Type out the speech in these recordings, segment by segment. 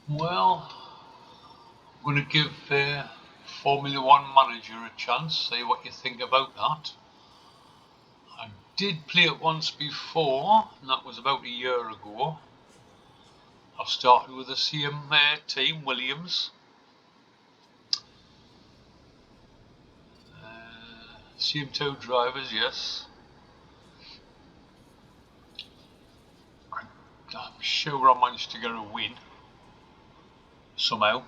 Well, I'm going to give Formula One manager a chance, see what you think about that. I did play it once before, and that was about a year ago. I've started with the same team, Williams. Same two drivers, yes. I'm sure I managed to get a win somehow,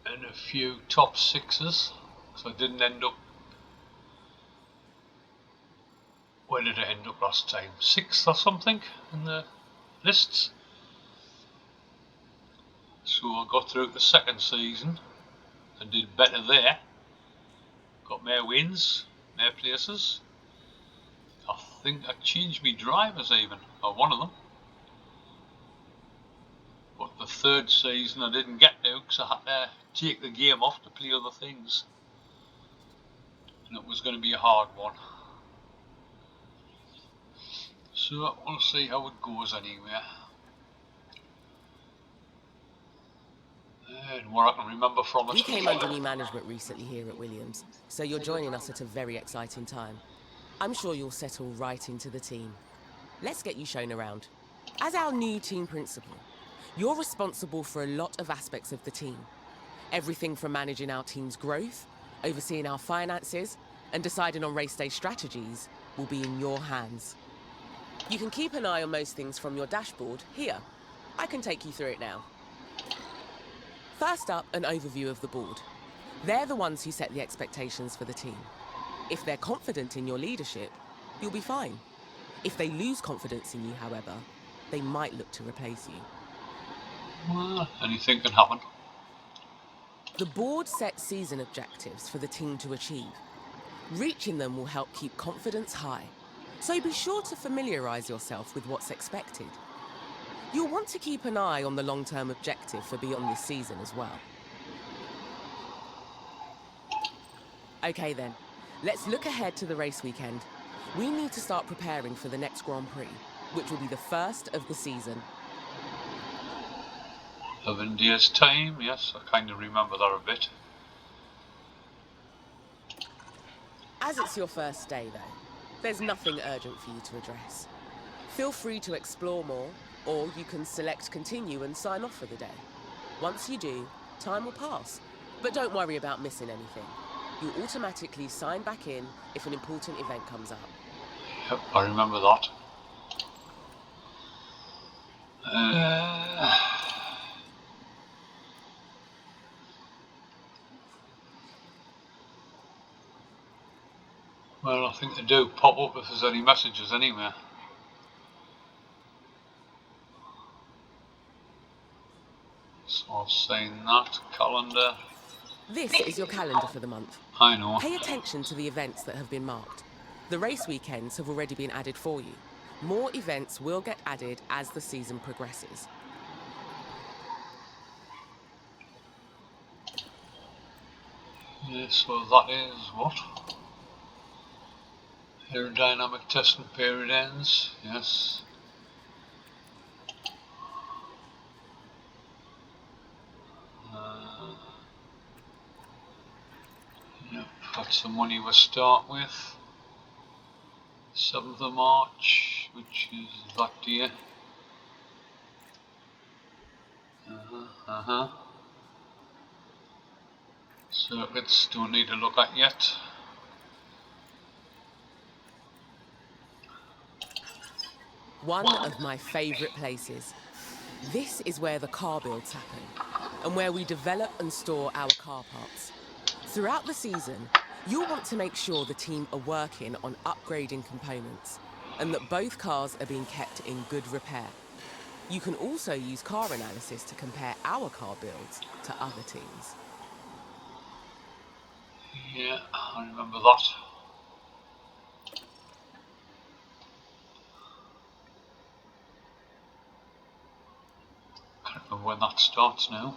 and a few top sixes, so I didn't end up. Where did I end up last time? Sixth or something in the lists. So I got through the second season and did better there. Got more wins, more places. I think I changed my drivers even, or one of them. But the third season I didn't get to because I had to take the game off to play other things. And it was going to be a hard one. So we'll see how it goes anyway. And what I can remember from it. You came under new management recently here at Williams, so you're joining us at a very exciting time. I'm sure you'll settle right into the team. Let's get you shown around. As our new team principal, you're responsible for a lot of aspects of the team. Everything from managing our team's growth, overseeing our finances, and deciding on race day strategies will be in your hands. You can keep an eye on most things from your dashboard here. I can take you through it now. First up, an overview of the board. They're the ones who set the expectations for the team. If they're confident in your leadership, you'll be fine. If they lose confidence in you, however, they might look to replace you. Well, anything can happen. The board sets season objectives for the team to achieve. Reaching them will help keep confidence high, so be sure to familiarise yourself with what's expected. You'll want to keep an eye on the long-term objective for beyond this season as well. Okay then, let's look ahead to the race weekend. We need to start preparing for the next Grand Prix, which will be the first of the season. 11 days time, yes, I kind of remember that a bit. As it's your first day though, there's nothing urgent for you to address. Feel free to explore more, or you can select continue and sign off for the day. Once you do, time will pass, but don't worry about missing anything. You'll automatically sign back in if an important event comes up. Yep, I remember that. Well, I think they do pop up if there's any messages anyway. So I'll say that, calendar. This is your calendar for the month. I know. Pay attention to the events that have been marked. The race weekends have already been added for you. More events will get added as the season progresses. Yeah, so that is what? Aerodynamic testing period ends, yes. Yep, that's the money we start with. 7th of March, which is that day. Circuits don't need to look at yet. One of my favourite places. This is where the car builds happen, and where we develop and store our car parts. Throughout the season, you'll want to make sure the team are working on upgrading components, and that both cars are being kept in good repair. You can also use car analysis to compare our car builds to other teams. Yeah, I remember that. Can't remember when that starts now.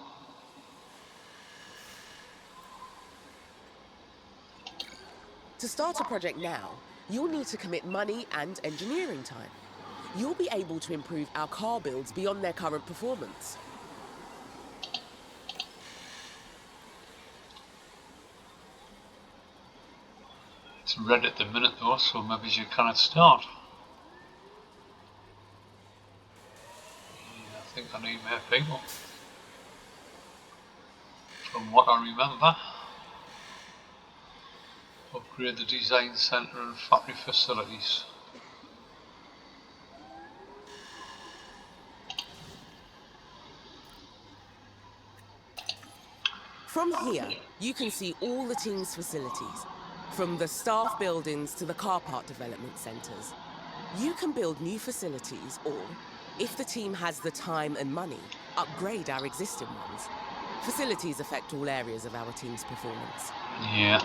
To start a project now, you'll need to commit money and engineering time. you'll be able to improve our car builds beyond their current performance. It's red at the minute though, so maybe you cannot start. Yeah, I think I need more people. From what I remember, upgrade the design centre and factory facilities. From here, you can see all the team's facilities, from the staff buildings to the car park development centres. You can build new facilities or, if the team has the time and money, upgrade our existing ones. Facilities affect all areas of our team's performance. Yeah.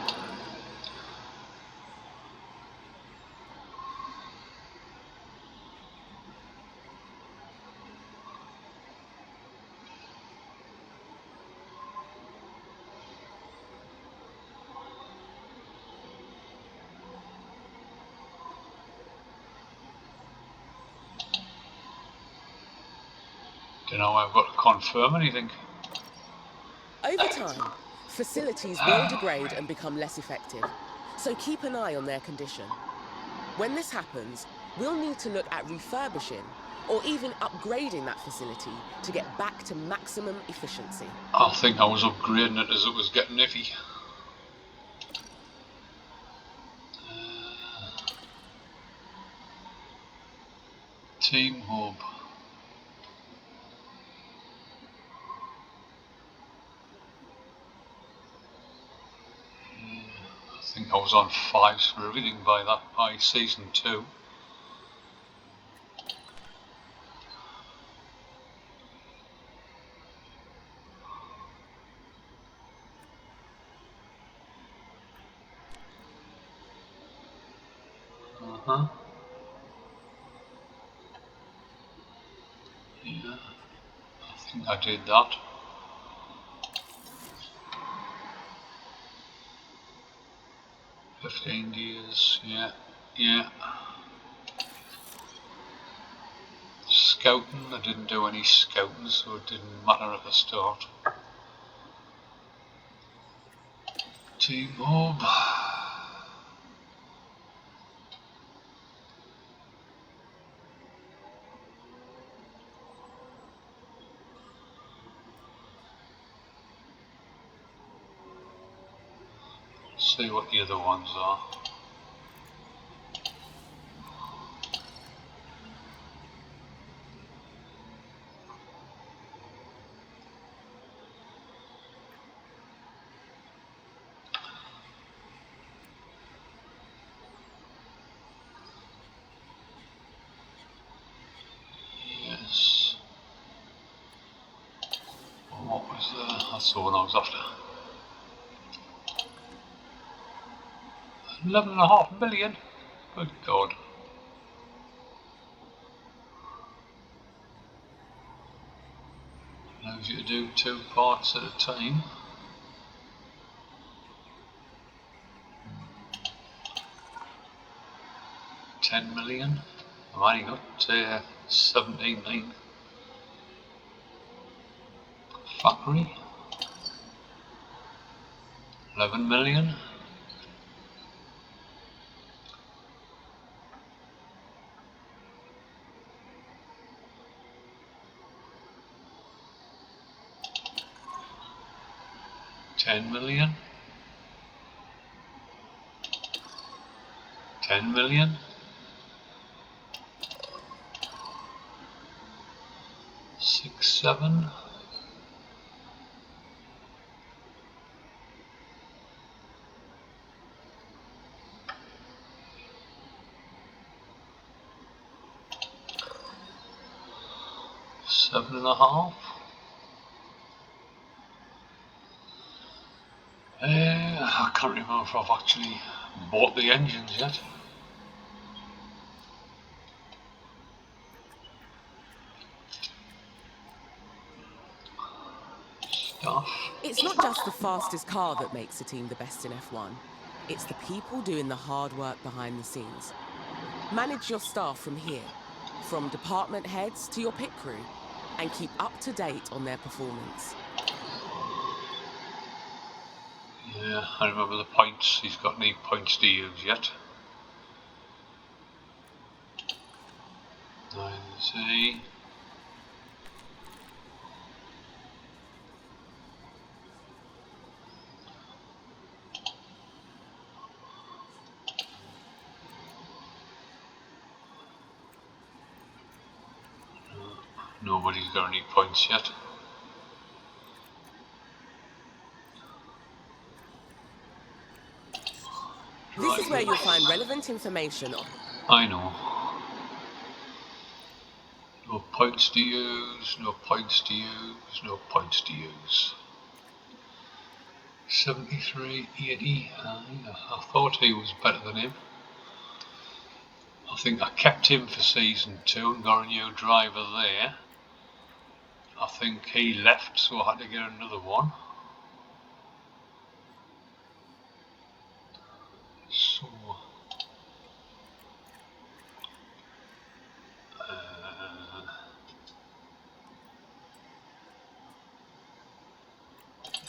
Don't know, I've got to confirm anything. Over time, facilities will degrade and become less effective, so keep an eye on their condition. When this happens, we'll need to look at refurbishing or even upgrading that facility to get back to maximum efficiency. I think I was upgrading it as it was getting iffy. Team hub. I think I was on 5s for everything by season 2. Uh-huh. Yeah, I think I did that. "15 years, yeah, yeah. Scouting, I didn't do any scouting, so it didn't matter at the start. Team hub. See what the other ones are. Yes. What was there? That's the one I was after. 11.5 million? Good God. Allows you to do 2 parts at a time. 10 million. I've only got 17 factory. 11 million. £10 million. 10 million. 6, 7. 7.5. I can't remember if I've actually bought the engines yet. Stuff. It's not just the fastest car that makes a team the best in F1. It's the people doing the hard work behind the scenes. Manage your staff from here. from department heads to your pit crew, and keep up to date on their performance. Yeah, I remember the points. He's got any points to use yet. 9Z. Nobody's got any points yet. This is where you'll find relevant information. I know. No points to use, no points to use, no points to use. 73, 80. I thought he was better than him. I think I kept him for season 2 and got a new driver there. I think he left, so I had to get another one. So,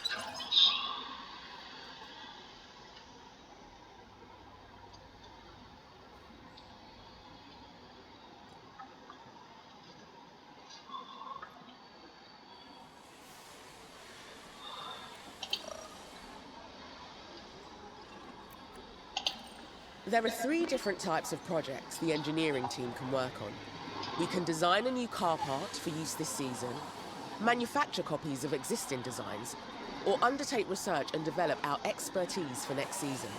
cars. There are 3 different types of projects the engineering team can work on. We can design a new car part for use this season, manufacture copies of existing designs, or undertake research and develop our expertise for next season.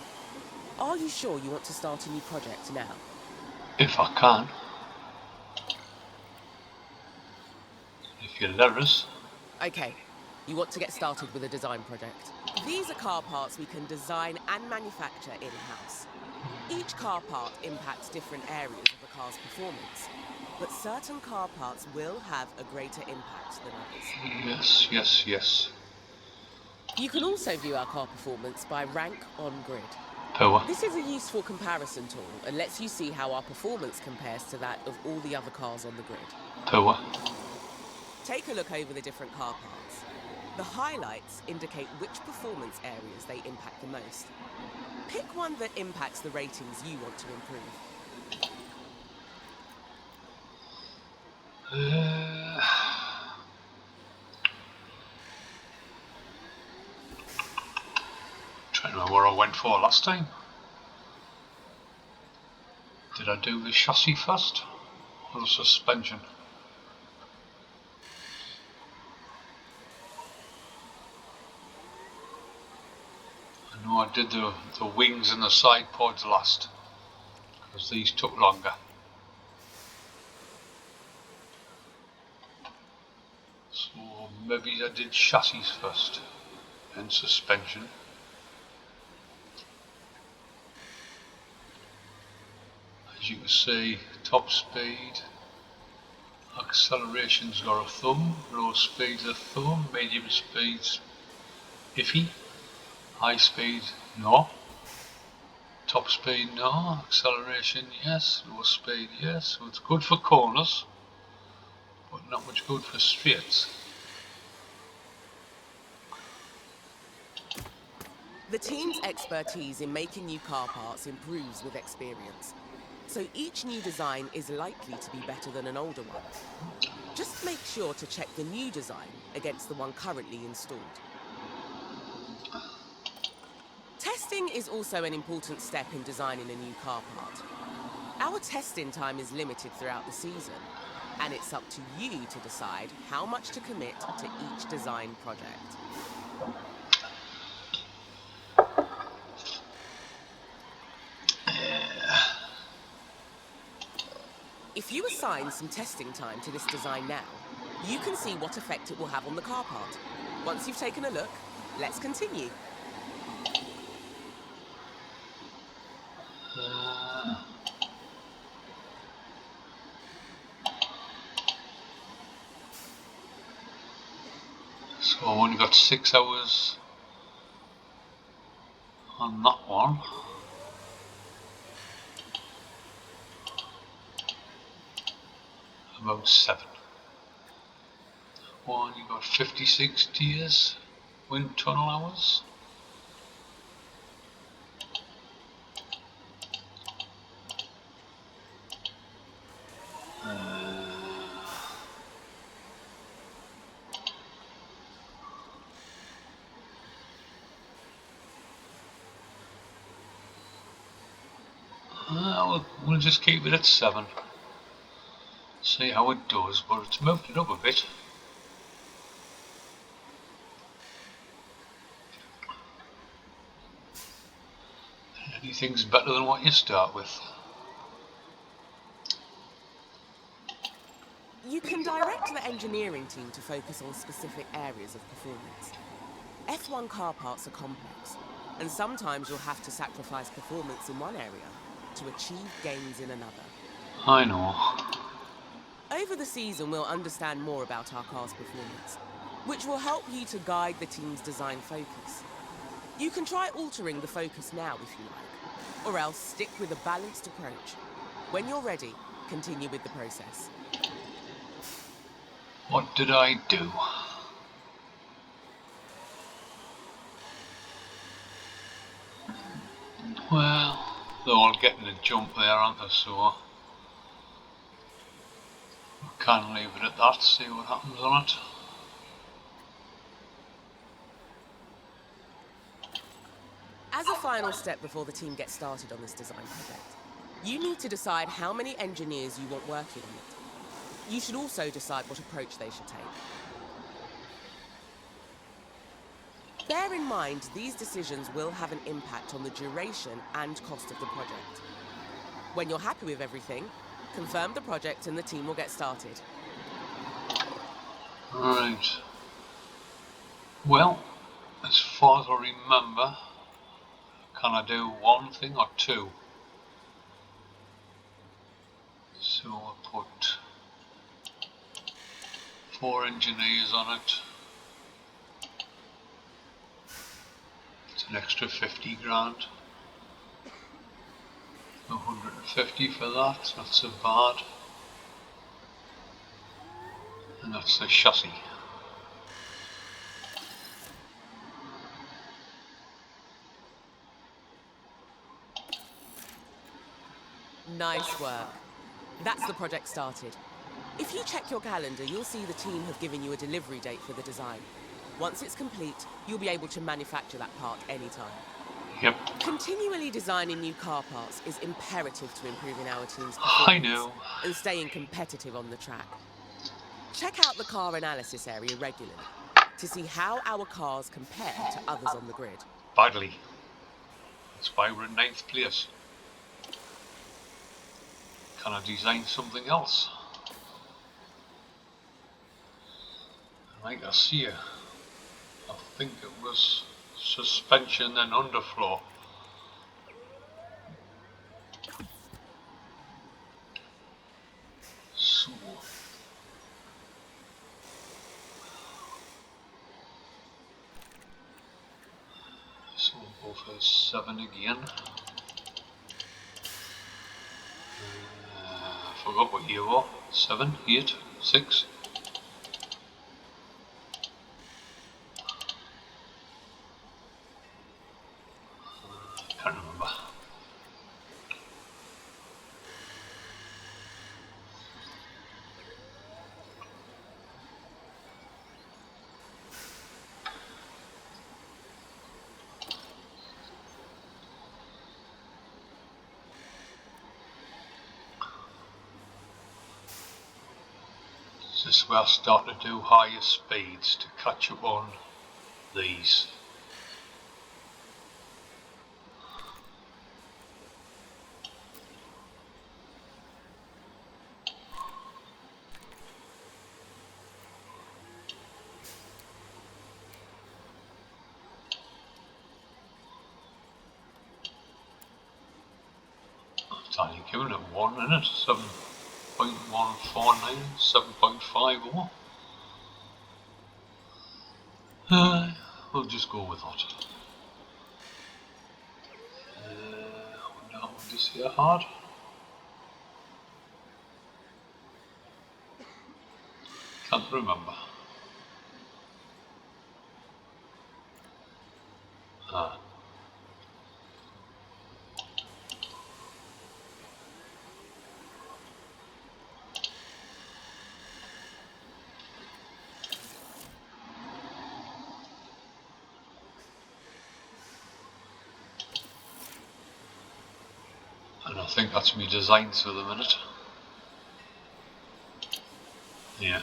Are you sure you want to start a new project now? If I can. If you let us. Okay, you want to get started with a design project. These are car parts we can design and manufacture in-house. Each car part impacts different areas of the car's performance, but certain car parts will have a greater impact than others. Yes. You can also view our car performance by rank on grid. Power. This is a useful comparison tool and lets you see how our performance compares to that of all the other cars on the grid. Power. Take a look over the different car parts. The highlights indicate which performance areas they impact the most. Pick one that impacts the ratings you want to improve. Trying to remember what I went for last time. Did I do the chassis first or the suspension? I know I did the wings and the side pods last, because these took longer. So maybe I did chassis first and suspension. As you can see, top speed, acceleration's got a thumb, low speed's a thumb, medium speed's iffy, high speed no, top speed no, acceleration yes, low speed yes. So it's good for corners, but not much good for straights. The team's expertise in making new car parts improves with experience, so each new design is likely to be better than an older one. Just make sure to check the new design against the one currently installed. Testing is also an important step in designing a new car part. Our testing time is limited throughout the season, and it's up to you to decide how much to commit to each design project. If you assign some testing time to this design now, you can see what effect it will have on the car part. Once you've taken a look, let's continue. So I've only got 6 hours on that one. About 7. One, you got 56 tiers, wind tunnel hours. We'll just keep it at 7. See how it does, but it's moved it up a bit. Anything's better than what you start with. You can direct the engineering team to focus on specific areas of performance. F1 car parts are complex, and sometimes you'll have to sacrifice performance in one area to achieve gains in another. I know. Over the season, we'll understand more about our car's performance, which will help you to guide the team's design focus. You can try altering the focus now if you like, or else stick with a balanced approach. When you're ready, continue with the process. What did I do? Well, they're all getting a jump there, aren't they, so we can leave it at that, see what happens on it. As a final step before the team gets started on this design project, you need to decide how many engineers you want working on it. You should also decide what approach they should take. Bear in mind, these decisions will have an impact on the duration and cost of the project. When you're happy with everything, confirm the project and the team will get started. Right. Well, as far as I remember, can I do one thing or 2? So I'll put 4 engineers on it. It's an extra 50 grand. 150 for that, not so bad. And that's the chassis. Nice work. That's the project started. If you check your calendar, you'll see the team have given you a delivery date for the design. Once it's complete, you'll be able to manufacture that part anytime. Yep. Continually designing new car parts is imperative to improving our team's I performance know. and staying competitive on the track. Check out the car analysis area regularly to see how our cars compare to others on the grid. Badly. That's why we're in 9th place. Can I design something else? Like I see it. I think it was suspension and underfloor. So we'll go for 7 again. I forgot what year was. 7, 8, 6. Can't remember. This is where I start to do higher speeds to catch up on these. It's only given it 1, isn't it? 7.149, 7.50. We'll just go with that. I wonder how this here hard. Can't remember. Ah. And I think that's me designs for the minute. Yeah.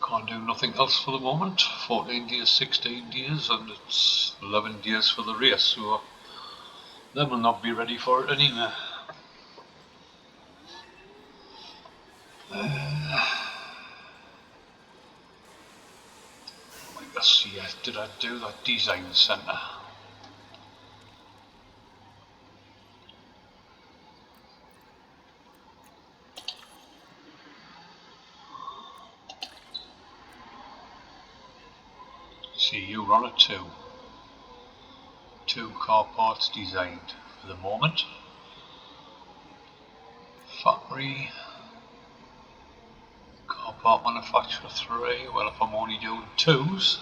Can't do nothing else for the moment. 14 days, 16 days, and it's 11 days for the race, so they will not be ready for it anyway. Let's see, did I do that design centre? See, you run it too. 2 car parts designed for the moment. Factory. Car part manufacturer 3. Well, if I'm only doing 2s.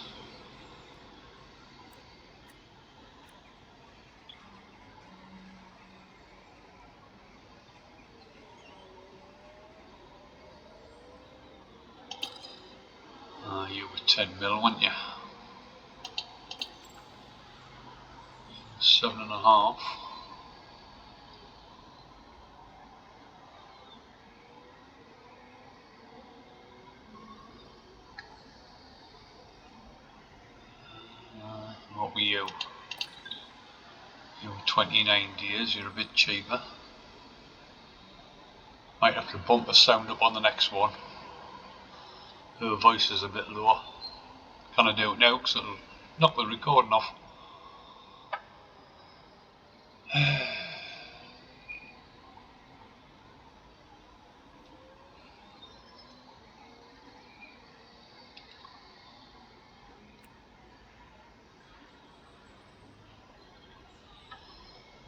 You were 10 mil, weren't you? 7.5. What were you? You were 29 days, you're a bit cheaper. Might have to bump the sound up on the next one. Her voice is a bit lower. Can I do it now? Because it'll knock the recording off.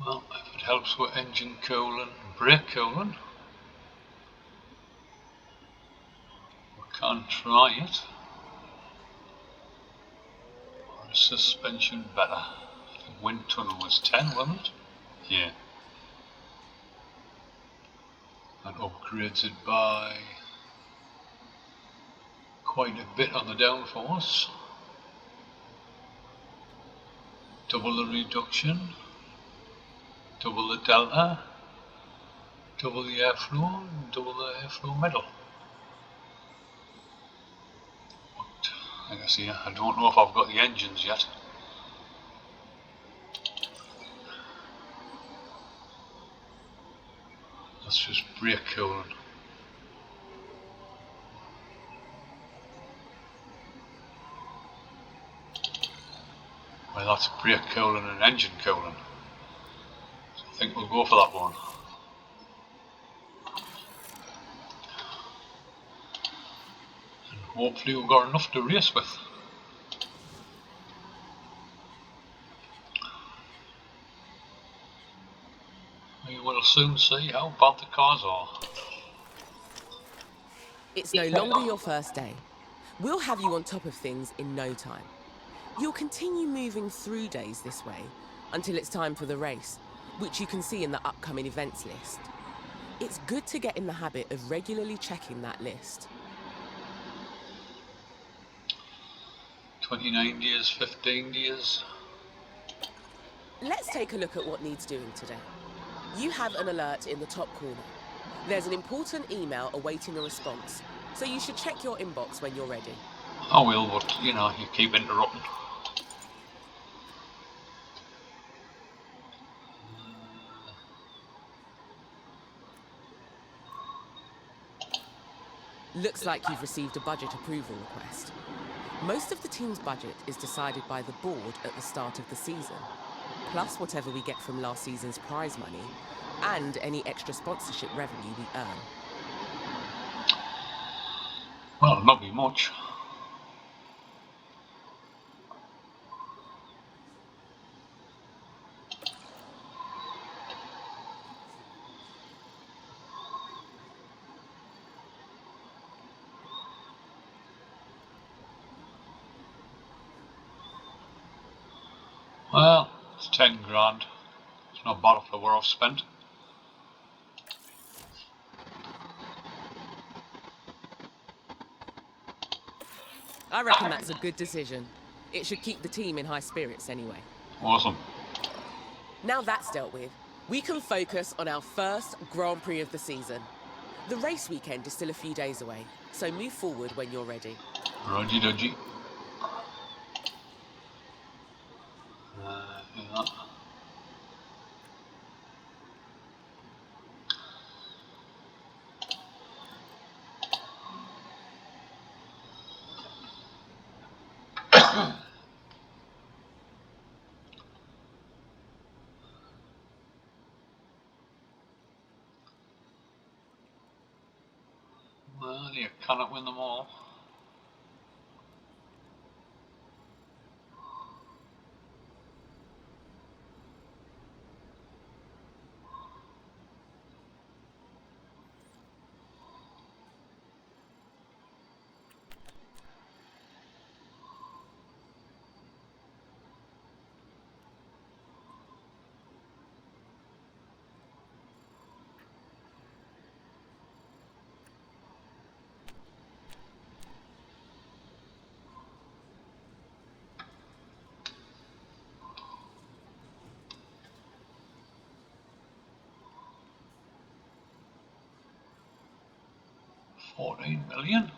Well, if it helps with engine cooling, brake cooling, we can try it. Or is suspension better? I think wind tunnel was 10, wasn't it? Yeah. That upgrades it by quite a bit on the downforce. Double the reduction, double the delta, double the airflow, and double the airflow middle. But, like I say, I don't know if I've got the engines yet. That's just brake cooling. Well, that's brake cooling and engine cooling. So I think we'll go for that one. And hopefully we've got enough to race with. We will soon see how bad the cars are. It's no longer your first day. We'll have you on top of things in no time. You'll continue moving through days this way until it's time for the race, which you can see in the upcoming events list. It's good to get in the habit of regularly checking that list. 29 days, 15 days. Let's take a look at what needs doing today. You have an alert in the top corner. There's an important email awaiting a response, so you should check your inbox when you're ready. I will, but you know, you keep interrupting. Looks like you've received a budget approval request. Most of the team's budget is decided by the board at the start of the season, plus whatever we get from last season's prize money and any extra sponsorship revenue we earn. Well, not be much. Well, it's 10 grand. It's not bad for what I've spent. I reckon that's a good decision. It should keep the team in high spirits anyway. Awesome. Now that's dealt with, we can focus on our first Grand Prix of the season. The race weekend is still a few days away, so move forward when you're ready. Rogy dodgy. Yeah. Well, you cannot win them all. $14 million?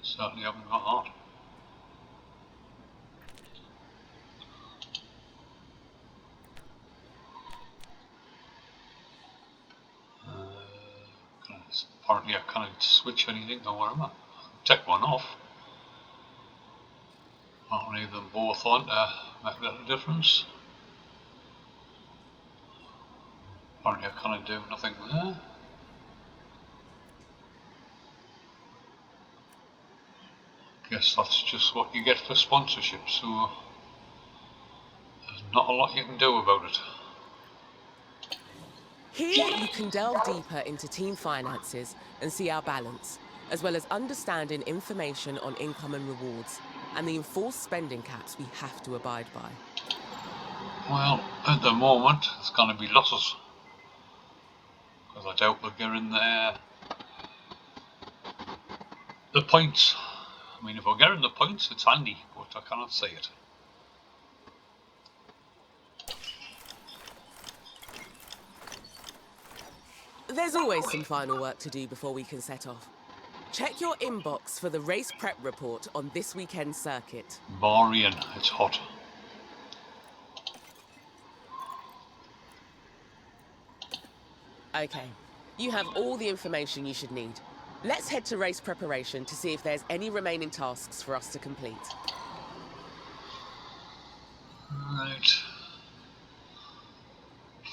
Certainly haven't got that. Apparently I can't switch anything or whatever. Take one off. I'll leave them both on to make a little difference. Apparently I can't do nothing there. Guess that's just what you get for sponsorship, so there's not a lot you can do about it. Here you can delve deeper into team finances and see our balance, as well as understanding information on income and rewards, and the enforced spending caps we have to abide by. Well, at the moment, it's going to be losses. Because I doubt we'll get in there. The points. I mean, if we're getting the points, it's handy, but I cannot say it. There's always some final work to do before we can set off. Check your inbox for the race prep report on this weekend's circuit. Borean, it's hot. Okay, you have all the information you should need. Let's head to race preparation to see if there's any remaining tasks for us to complete. Right.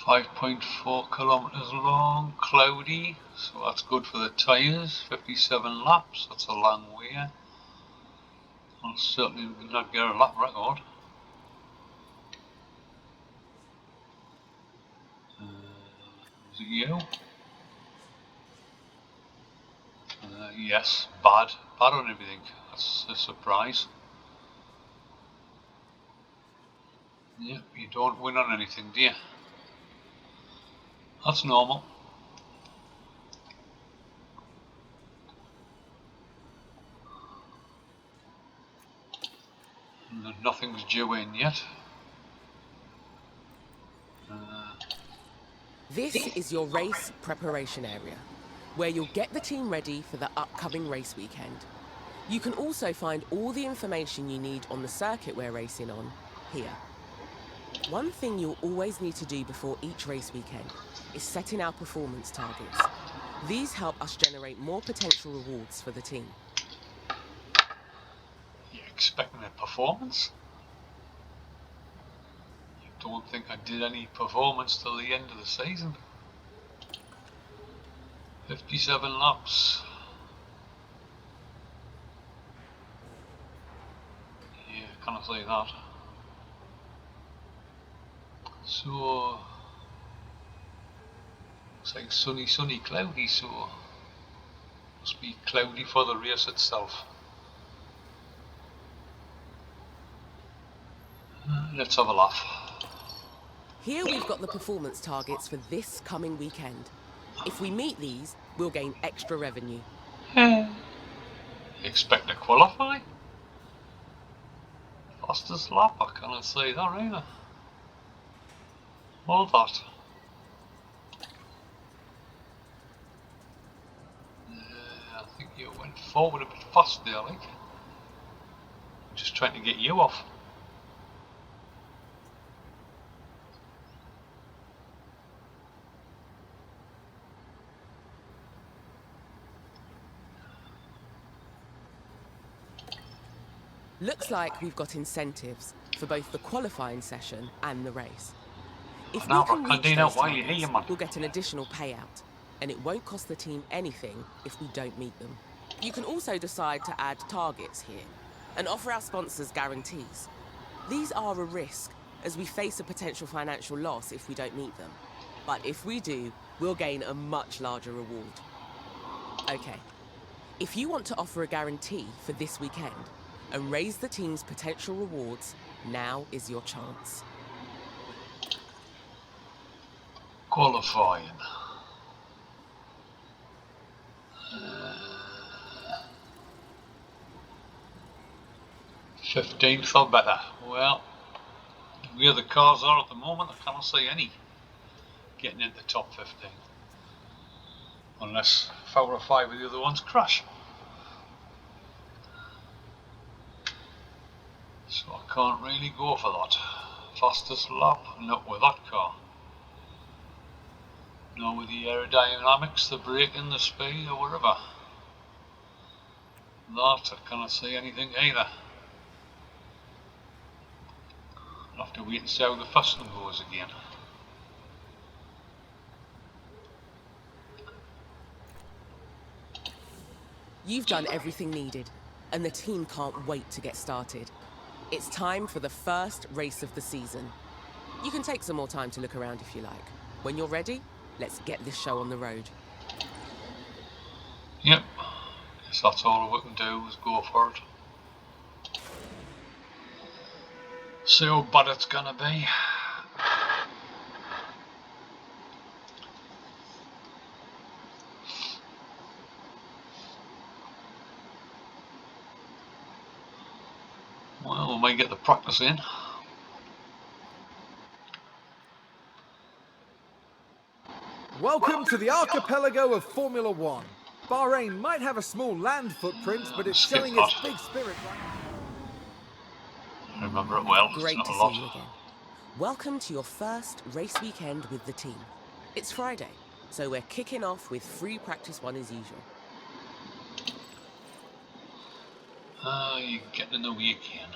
5.4 kilometers long, cloudy, so that's good for the tyres. 57 laps, that's a long way. I'll certainly not get a lap record. Is it you? Yes, bad on everything. That's a surprise. Yep, you don't win on anything, do you? That's normal. Nothing's due in yet. This is your race preparation area, where you'll get the team ready for the upcoming race weekend. You can also find all the information you need on the circuit we're racing on here. One thing you'll always need to do before each race weekend is setting our performance targets. These help us generate more potential rewards for the team. You expecting a performance? You don't think I did any performance till the end of the season? 57 laps. Yeah, can I say that? So, looks like sunny, cloudy, so must be cloudy for the race itself. Let's have a laugh. Here we've got the performance targets for this coming weekend. If we meet these, we'll gain extra revenue. Expect to qualify? Fastest lap? I cannot say that either. All that. I think you went forward a bit fast there, like. I'm just trying to get you off. Looks like we've got incentives for both the qualifying session and the race. If we Now, can reach those why are you here, targets, man? we'll get an additional payout, and it won't cost the team anything if we don't meet them. You can also decide to add targets here and offer our sponsors guarantees. These are a risk, as we face a potential financial loss if we don't meet them. But if we do, we'll gain a much larger reward. Okay, if you want to offer a guarantee for this weekend and raise the team's potential rewards, now is your chance. Qualifying. 15th or better. Well, where the cars are at the moment, I cannot see any getting into the top 15. Unless 4 or 5 of the other ones crash. So I can't really go for that. Fastest lap, not with that car. Not with the aerodynamics, the braking, the speed, or whatever. That, I cannot see anything either. I'll have to wait and see how the first one goes again. You've done everything needed, and the team can't wait to get started. It's time for the first race of the season. You can take some more time to look around if you like. When you're ready, let's get this show on the road. Yep, guess that's all we can do is go for it. See how bad it's gonna be. Well, we might get the practice in. Welcome to the archipelago of Formula One. Bahrain might have a small land footprint, but it's Skip showing that. its big spirit right I remember it well. Great it's to not a lot. see you again. Welcome to your first race weekend with the team. It's Friday, so we're kicking off with free practice 1 as usual. You're getting in the way again.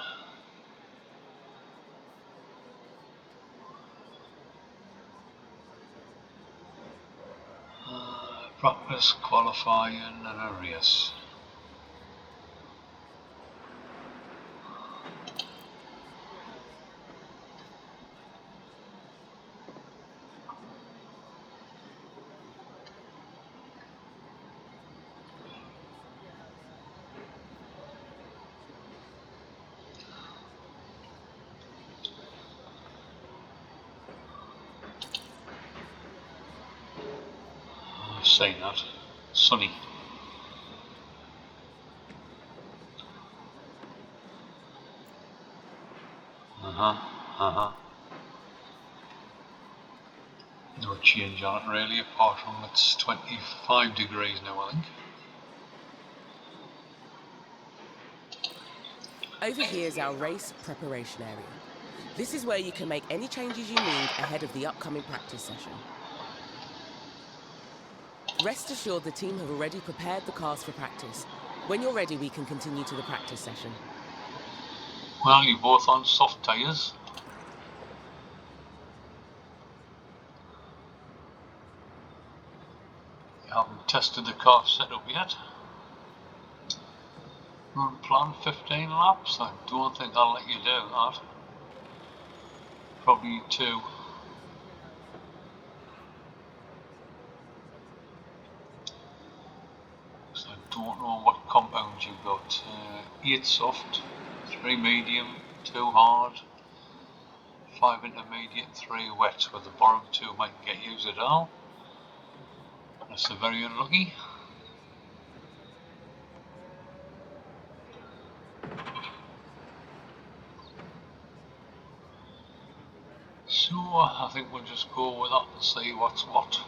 Practice, qualifying, and a race. Saying that. Sunny. No change on it really, apart from it's 25 degrees now, I think. Over here is our race preparation area. This is where you can make any changes you need ahead of the upcoming practice session. Rest assured the team have already prepared the cars for practice. When you're ready, we can continue to the practice session. Well, you're both on soft tyres. You haven't tested the car setup yet. Run plan 15 laps. I don't think I'll let you do that. Probably 2. So I don't know what compounds you've got. 8 soft, 3 medium, 2 hard. 5 intermediate and 3 wet, where the bottom 2 mightn't get used at all. That's very unlucky. So I think we'll just go with that and see what's what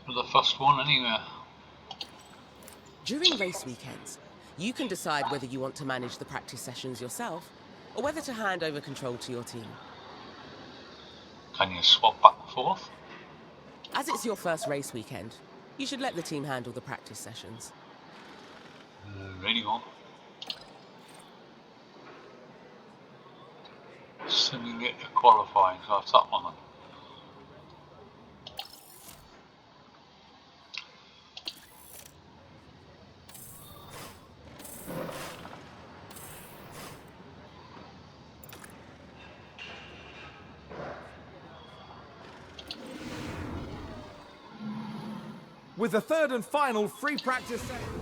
for the first one anyway. During race weekends, you can decide whether you want to manage the practice sessions yourself or whether to hand over control to your team. Can you swap back and forth? As it's your first race weekend, you should let the team handle the practice sessions. Radio. Simulator qualifying, so that's that one then. With the third and final free practice session.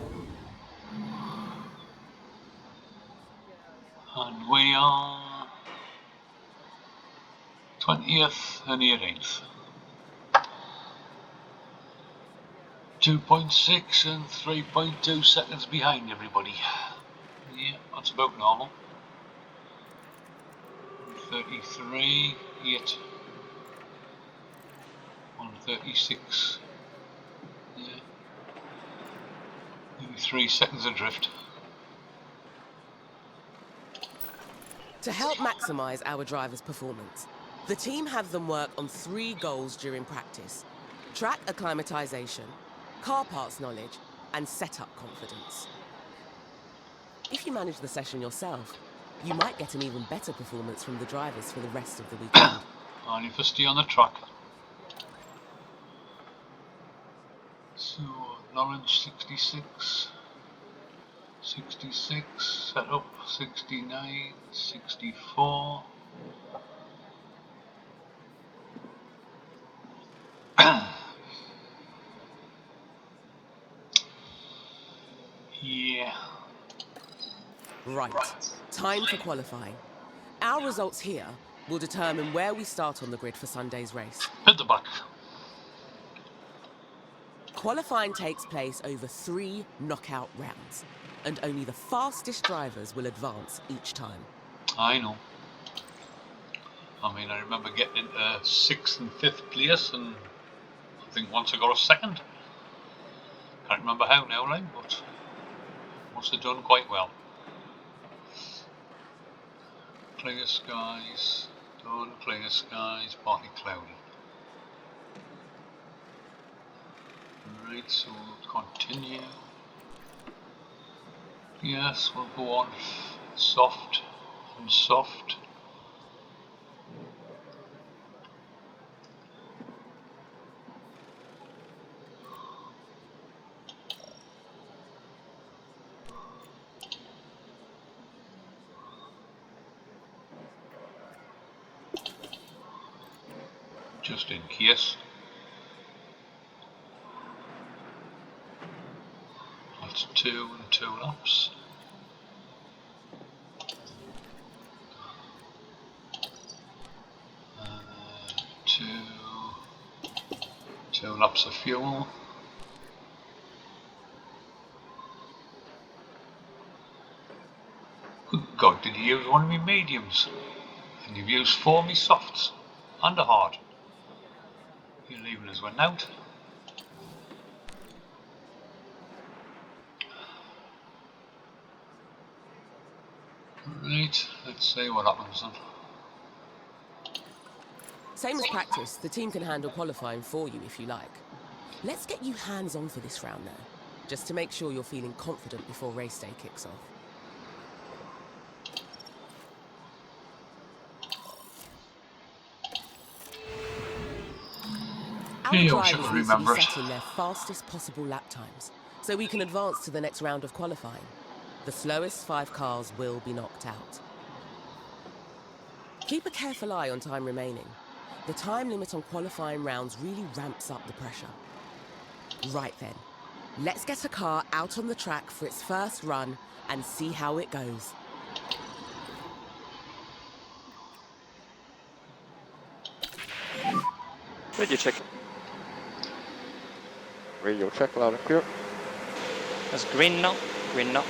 And we are 20th and 18th. 2.6 and 3.2 seconds behind everybody. Yeah, that's about normal. 33, 8, 136. Yeah. Maybe 3 seconds adrift. To help maximise our drivers' performance, the team have them work on 3 goals during practice: track acclimatisation, car parts knowledge, and setup confidence. If you manage the session yourself, you might get an even better performance from the drivers for the rest of the weekend. Only for stay on the track. So, knowledge 66. 66, setup 69, 64. Yeah. Right, time for qualifying. Our results here will determine where we start on the grid for Sunday's race. Hit the back. Qualifying takes place over 3 knockout rounds, and only the fastest drivers will advance each time. I know. I mean, I remember getting into 6th and 5th place, and I think once I got a 2nd. Can't remember how now, like, but must have done quite well. Clear skies, done. Clear skies, partly cloudy. Right, so continue. Yes, we'll go on soft and soft. Just in case. That's 2 and 2 laps. Two laps of fuel. Good God, did you use one of my mediums? And you've used 4 of my softs and a hard. You're leaving us one out. Right, let's see what happens then. Same as practice, the team can handle qualifying for you if you like. Let's get you hands-on for this round though, just to make sure you're feeling confident before race day kicks off. Our drivers need to be setting their fastest possible lap times, so we can advance to the next round of qualifying. The slowest 5 cars will be knocked out. Keep a careful eye on time remaining. The time limit on qualifying rounds really ramps up the pressure. Right then, let's get a car out on the track for its first run and see how it goes. Radio check. Radio check, loud and clear. That's green now. Green now.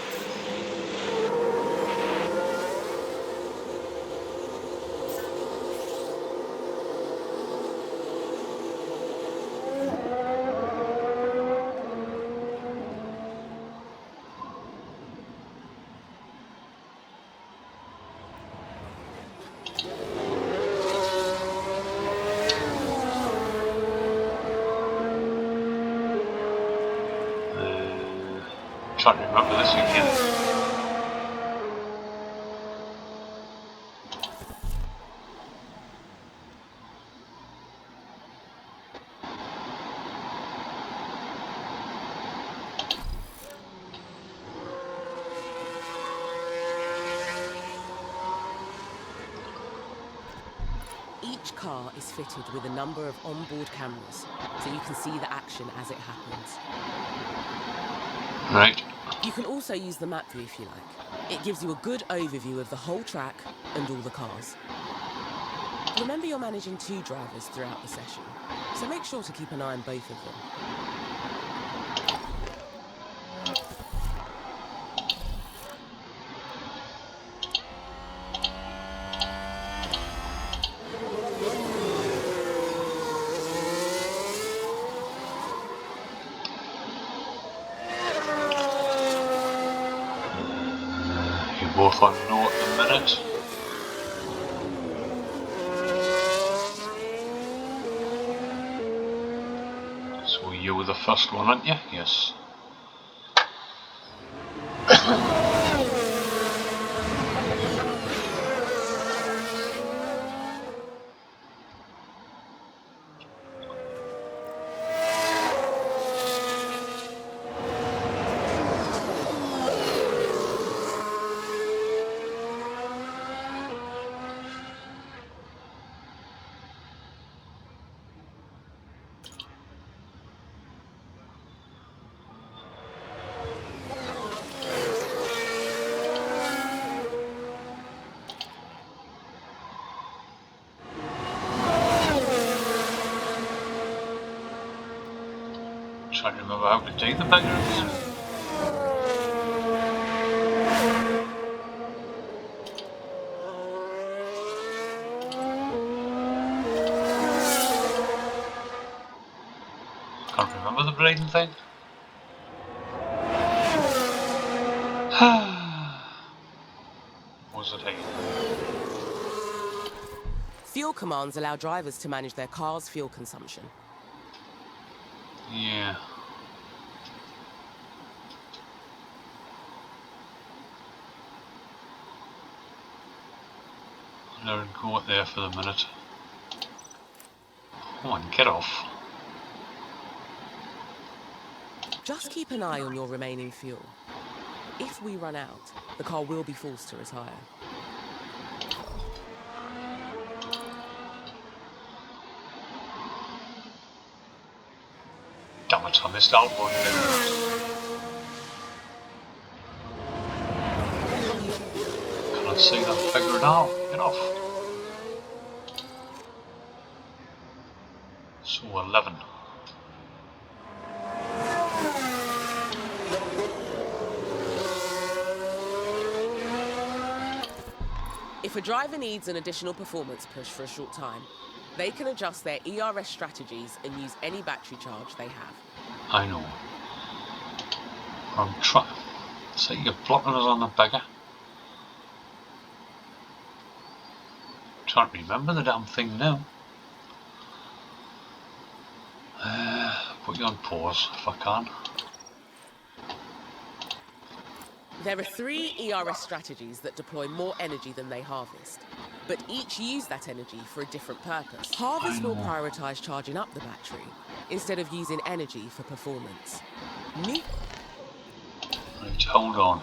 Trying to remember this again. Each car is fitted with a number of onboard cameras, so you can see the action as it happens. Right. You can also use the map view if you like. It gives you a good overview of the whole track and all the cars. Remember, you're managing 2 drivers throughout the session, so make sure to keep an eye on both of them. You're both on no at the minute. So you were the first one, aren't you? Yes. Trying to remember how to do the bigger again. Can't remember the bleeding thing. What was it again? Fuel commands allow drivers to manage their car's fuel consumption. Yeah. Let it go out there for the minute. Come on, get off. Just keep an eye on your remaining fuel. If we run out, the car will be forced to retire. Damn it, I missed out one. Can't see them figure it out. Get off. So 11. If a driver needs an additional performance push for a short time, they can adjust their ERS strategies and use any battery charge they have. I know. I'm trying. See, you're blocking us on the beggar. Trying to remember the damn thing now. Put you on pause if I can. There are 3 ERS strategies that deploy more energy than they harvest, but each use that energy for a different purpose. Harvest will prioritise charging up the battery instead of using energy for performance. Right, hold on.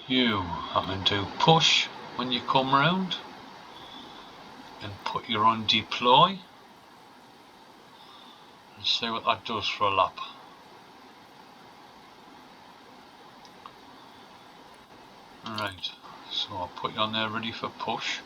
You happen to push when you come round and put your on deploy and see what that does for a lap. Right, so I'll put you on there ready for push.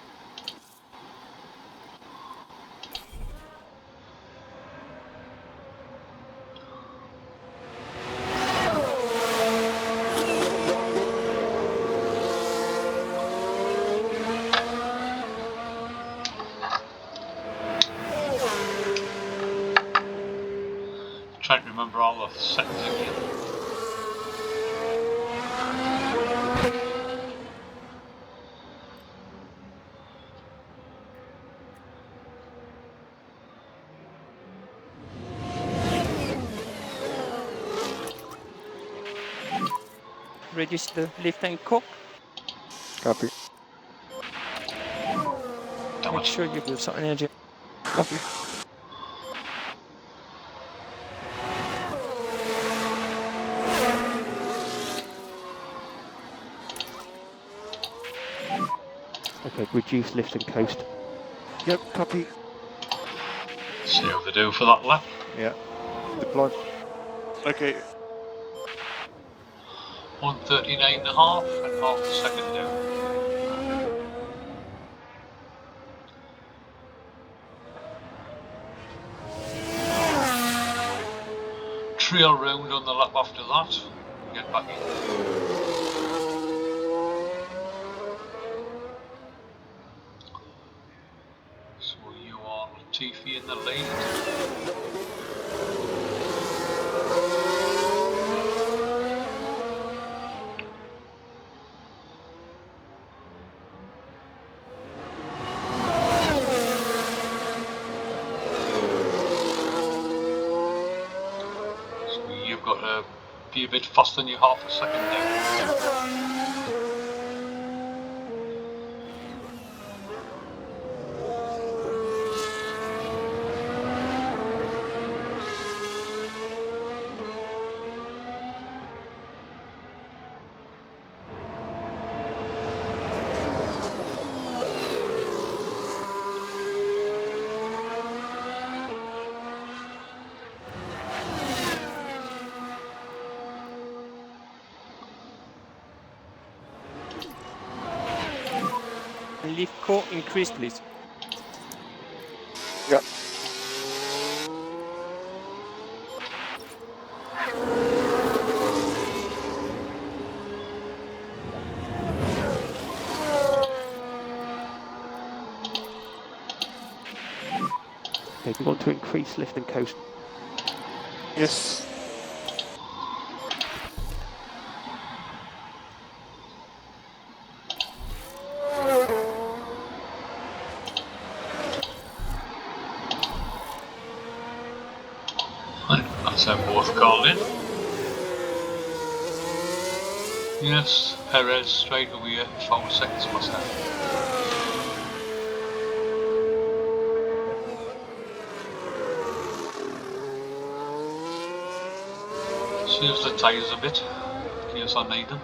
trying to remember all the settings again. Register lift and cook. Copy. Damn Make it. sure you build some energy. Copy. Okay, reduce lift and coast. Yep, copy. See how they do for that lap. Yeah. Deploy. Okay. 139.5 and half a second down. Trail round on the lap after that. Get back in. So you are Latifi in the lead. So you've got to be a bit faster than you half a second down. Lift core increase, please. Yep. Okay, we want to increase lift and coast. Yes. Right, that's them both called in. Yes, Perez straight away 4 seconds faster. Saves the tyres a bit, in case I need them.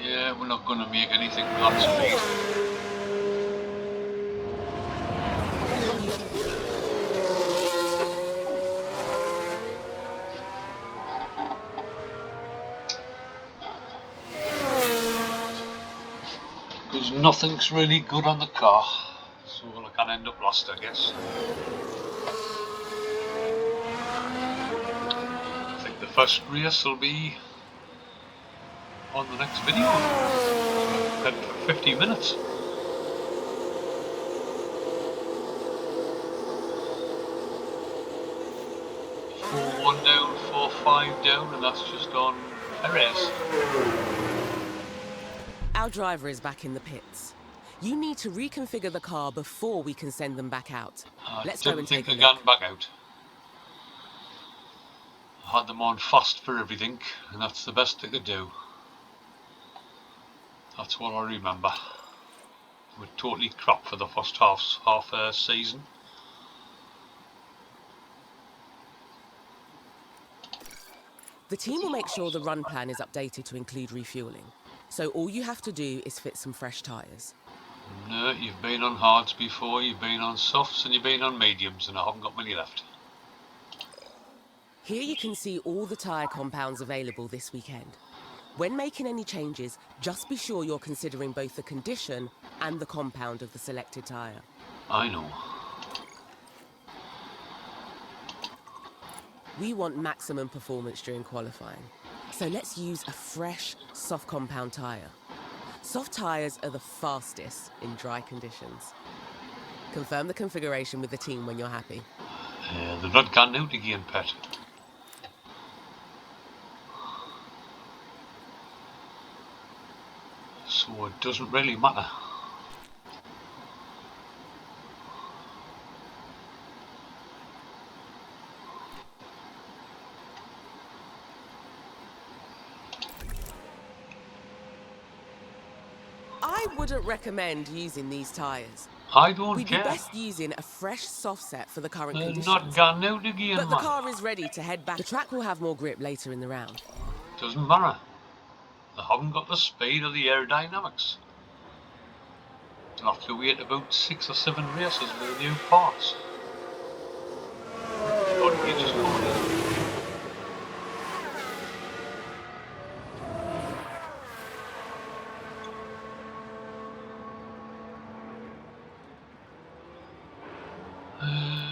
Yeah, we're not going to make anything with that speed. Because nothing's really good on the car, so I can end up lost, I guess. I think the first race will be on the next video. So for 50 minutes. Four 1 down, 4-5 down, and that's just on Perez. Our driver is back in the pits. You need to reconfigure the car before we can send them back out. Let's go and take a Didn't think look. they'd back out. I had them on fast for everything, and that's the best they could do. That's what I remember. They were totally crap for the first half season. The team will make sure the run plan is updated to include refueling. So all you have to do is fit some fresh tyres. No, you've been on hards before, you've been on softs, and you've been on mediums, and I haven't got many left. Here you can see all the tyre compounds available this weekend. When making any changes, just be sure you're considering both the condition and the compound of the selected tyre. I know. We want maximum performance during qualifying. So let's use a fresh, soft compound tyre. Soft tyres are the fastest in dry conditions. Confirm the configuration with the team when you're happy. They've not gone out again, Pet. So it doesn't really matter. I wouldn't recommend using these tyres. I don't We'd be care. best using a fresh soft set for the current They're conditions. not gone out again, But the man. car is ready to head back. The track will have more grip later in the round. Doesn't matter. They haven't got the speed or the aerodynamics. They'll have to wait about 6 or 7 races for the new parts. God, you just coming in.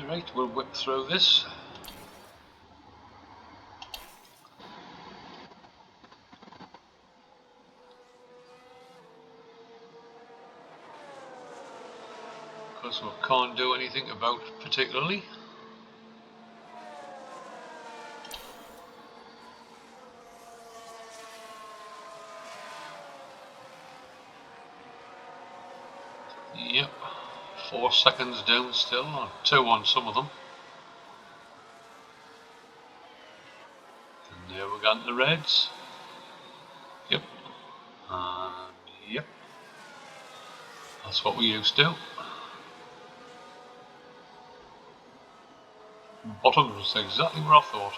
Right, we'll whip through this. Because we can't do anything about it particularly. Yep, 4 seconds down still, or 2 on some of them. And there we got the reds. Yep, and yep, that's what we used to. Bottom was exactly where I thought.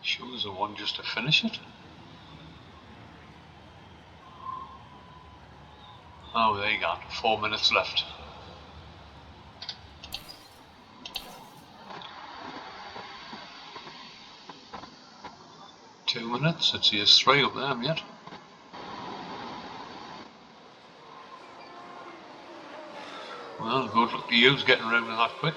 Sure, there's a one just to finish it. Oh, there you go. 4 minutes left. Two minutes. It's here's 3 up there yet. Well, good luck to you getting round to that quick.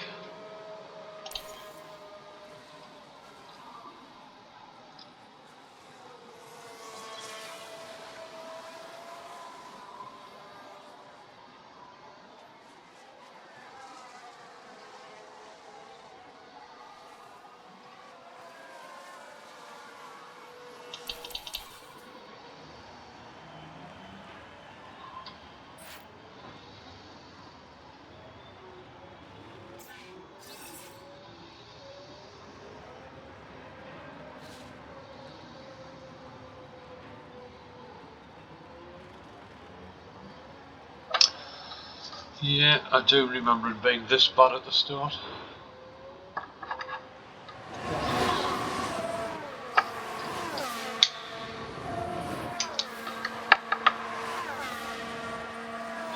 Yeah, I do remember it being this bad at the start.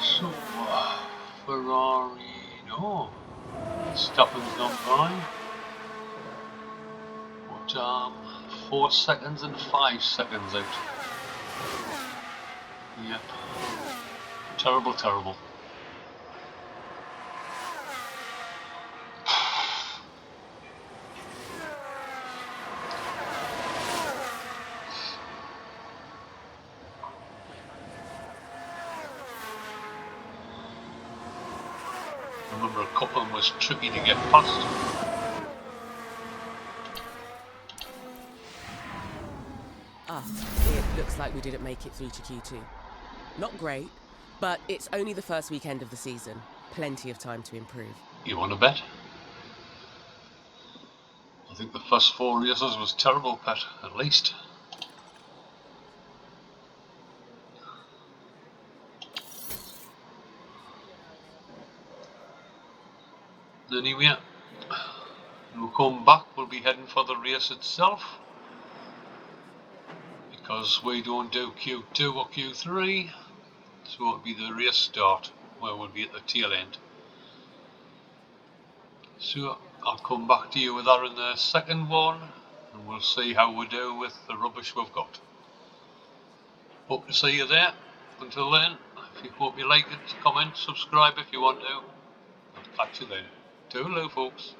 So, Ferrari, no. Verstappen's gone by. But, 4 seconds and 5 seconds out. Yep. Terrible, terrible. I remember a couple of them was tricky to get past. It looks like we didn't make it through to Q2. Not great, but it's only the first weekend of the season. Plenty of time to improve. You want to bet? I think the first 4 races was terrible, Pet, at least. Anyway, we'll come back, we'll be heading for the race itself. Because we don't do Q2 or Q3, so it'll be the race start, where we'll be at the tail end. So, I'll come back to you with that in the second one, and we'll see how we do with the rubbish we've got. Hope to see you there. Until then, if you hope you like it, comment, subscribe if you want to. I'll catch you then. Toodaloo, folks.